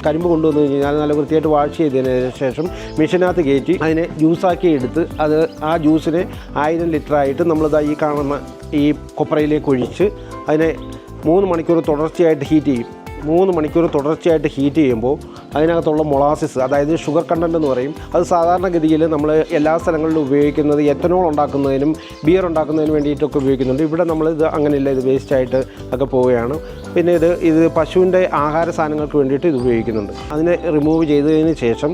കരിമ്പ് കൊണ്ടുവന്ന് കഴിഞ്ഞാൽ നല്ല വൃത്തിയായിട്ട് വാഷ് ചെയ്തതിന് ശേഷം മെഷീനകത്ത് കയറ്റി അതിനെ ജ്യൂസാക്കി എടുത്ത് അത് ആ ജ്യൂസിനെ 1000 ലിറ്ററായിട്ട് നമ്മളിതാ ഈ കാണുന്ന ഈ കൊപ്രയിലേക്ക് ഒഴിച്ച് അതിനെ 3 മണിക്കൂർ തുടർച്ചയായിട്ട് ഹീറ്റ് ചെയ്യും. 3 മണിക്കൂർ തുടർച്ചയായിട്ട് ഹീറ്റ് ചെയ്യുമ്പോൾ അതിനകത്തുള്ള മൊളാസിസ്, അതായത് ഷുഗർ കണ്ടൻറ്റ് എന്ന് പറയും, അത് സാധാരണഗതിയിൽ നമ്മൾ എല്ലാ സ്ഥലങ്ങളിലും ഉപയോഗിക്കുന്നത് എത്തനോൾ ഉണ്ടാക്കുന്നതിനും ബിയർ ഉണ്ടാക്കുന്നതിനും വേണ്ടിയിട്ടൊക്കെ ഉപയോഗിക്കുന്നുണ്ട്. ഇവിടെ നമ്മളിത് അങ്ങനെയില്ല, ഇത് വേസ്റ്റായിട്ട് ഒക്കെ പോവുകയാണ്. പിന്നെ ഇത് പശുവിൻ്റെ ആഹാര സാധനങ്ങൾക്ക് വേണ്ടിയിട്ട് ഇത് ഉപയോഗിക്കുന്നുണ്ട്. അതിനെ റിമൂവ് ചെയ്തതിന് ശേഷം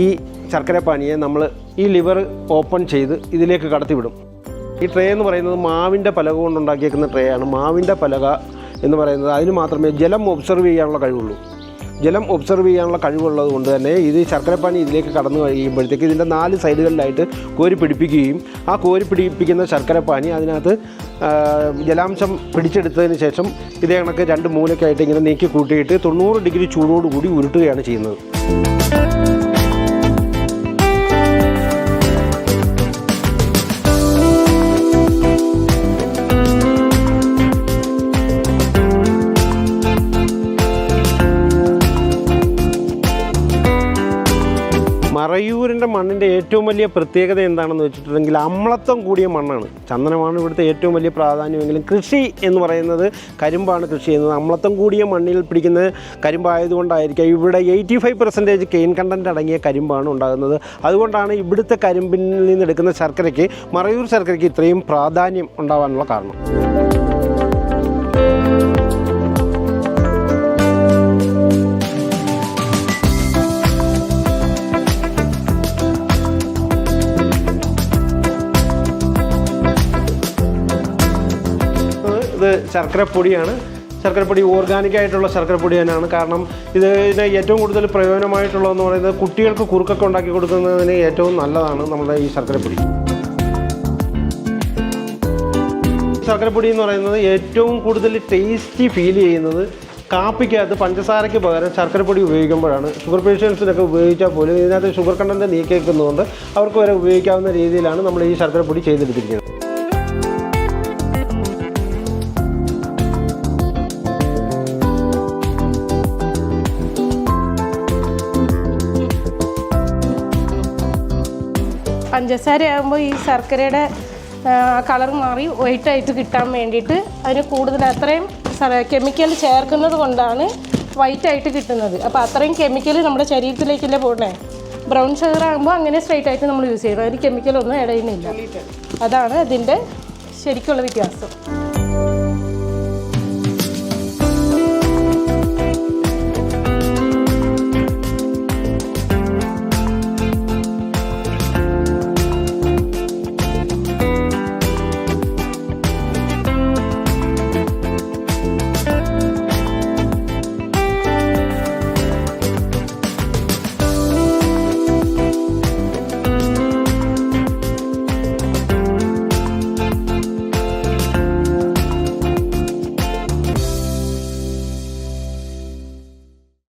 ഈ ശർക്കരപ്പാനിയെ നമ്മൾ ഈ ലിവർ ഓപ്പൺ ചെയ്ത് ഇതിലേക്ക് കടത്തിവിടും. ഈ ട്രേ എന്ന് പറയുന്നത് മാവിൻ്റെ പലക കൊണ്ടുണ്ടാക്കിയേക്കുന്ന ട്രേ ആണ്. മാവിൻ്റെ പലക എന്ന് പറയുന്നത് അതിന് മാത്രമേ ജലം ഒബ്സർവ് ചെയ്യാനുള്ള കഴിവുള്ളൂ. ജലം ഒബ്സർവ് ചെയ്യാനുള്ള കഴിവുള്ളത് കൊണ്ട് തന്നെ ഇത് ശർക്കരപ്പാനി ഇതിലേക്ക് കടന്നു കഴിയുമ്പോഴത്തേക്ക് ഇതിൻ്റെ 4 സൈഡുകളിലായിട്ട് കോരി പിടിപ്പിക്കുകയും ആ കോരി പിടിപ്പിക്കുന്ന ശർക്കരപ്പാനി അതിനകത്ത് ജലാംശം പിടിച്ചെടുത്തതിന് ശേഷം ഇതേ കണക്ക് 2 മൂലയ്ക്കായിട്ട് ഇങ്ങനെ നീക്കി കൂട്ടിയിട്ട് 90 ഡിഗ്രി ചൂടോടുകൂടി ഉരുട്ടുകയാണ് ചെയ്യുന്നത്. മറയൂരിൻ്റെ മണ്ണിൻ്റെ ഏറ്റവും വലിയ പ്രത്യേകത എന്താണെന്ന് വെച്ചിട്ടുണ്ടെങ്കിൽ അമ്ലത്വം കൂടിയ മണ്ണാണ്. ചന്ദനമാണ് ഇവിടുത്തെ ഏറ്റവും വലിയ പ്രാധാന്യമെങ്കിലും കൃഷി എന്ന് പറയുന്നത് കരിമ്പാണ് കൃഷി ചെയ്യുന്നത്. അമ്ലത്വം കൂടിയ മണ്ണിൽ പിടിക്കുന്ന കരിമ്പായതുകൊണ്ടായിരിക്കും ഇവിടെ 85% കെയിൻ കണ്ടൻറ്റ് അടങ്ങിയ കരിമ്പാണ് ഉണ്ടാകുന്നത്. അതുകൊണ്ടാണ് ഇവിടുത്തെ കരിമ്പിൽ നിന്നെടുക്കുന്ന ശർക്കരയ്ക്ക്, മറയൂർ ശർക്കരയ്ക്ക് ഇത്രയും പ്രാധാന്യം ഉണ്ടാകാനുള്ള കാരണം. ഇത് ശർക്കരപ്പൊടിയാണ്. ശർക്കരപ്പൊടി ഓർഗാനിക്കായിട്ടുള്ള ശർക്കരപ്പൊടി തന്നെയാണ്. കാരണം ഇതിന് ഏറ്റവും കൂടുതൽ പ്രയോജനമായിട്ടുള്ളതെന്ന് പറയുന്നത് കുട്ടികൾക്ക് കുറുക്കൊക്കെ ഉണ്ടാക്കി കൊടുക്കുന്നതിന് ഏറ്റവും നല്ലതാണ് നമ്മുടെ ഈ ശർക്കരപ്പൊടി. ശർക്കരപ്പൊടി എന്ന് പറയുന്നത് ഏറ്റവും കൂടുതൽ ടേസ്റ്റി ഫീൽ ചെയ്യുന്നത് കാപ്പിക്കകത്ത് പഞ്ചസാരയ്ക്ക് പകരം ശർക്കരപ്പൊടി ഉപയോഗിക്കുമ്പോഴാണ്. ഷുഗർ പേഷ്യൻസിനൊക്കെ ഉപയോഗിച്ചാൽ പോലും ഇതിനകത്ത് ഷുഗർ കണ്ടൻറ്റ് നീക്കിയേക്കുന്നതുകൊണ്ട് അവർക്ക് വരെ ഉപയോഗിക്കാവുന്ന രീതിയിലാണ് നമ്മൾ ഈ ശർക്കരപ്പൊടി ചെയ്തെടുത്തിരിക്കുന്നത്. പഞ്ചസാര ആകുമ്പോൾ ഈ ശർക്കരയുടെ കളർ മാറി വൈറ്റായിട്ട് കിട്ടാൻ വേണ്ടിയിട്ട് അതിന് കൂടുതൽ അത്രയും കെമിക്കൽ ചേർക്കുന്നത് കൊണ്ടാണ് വൈറ്റായിട്ട് കിട്ടുന്നത്. അപ്പോൾ അത്രയും കെമിക്കൽ നമ്മുടെ ശരീരത്തിലേക്കല്ലേ പോകണേ. ബ്രൗൺ ഷുഗർ ആകുമ്പോൾ അങ്ങനെ സ്ട്രൈറ്റ് ആയിട്ട് നമ്മൾ യൂസ് ചെയ്യണം. അതിന് കെമിക്കലൊന്നും ഇടയുന്നില്ല. അതാണ് അതിൻ്റെ ശരിക്കുള്ള വ്യത്യാസം.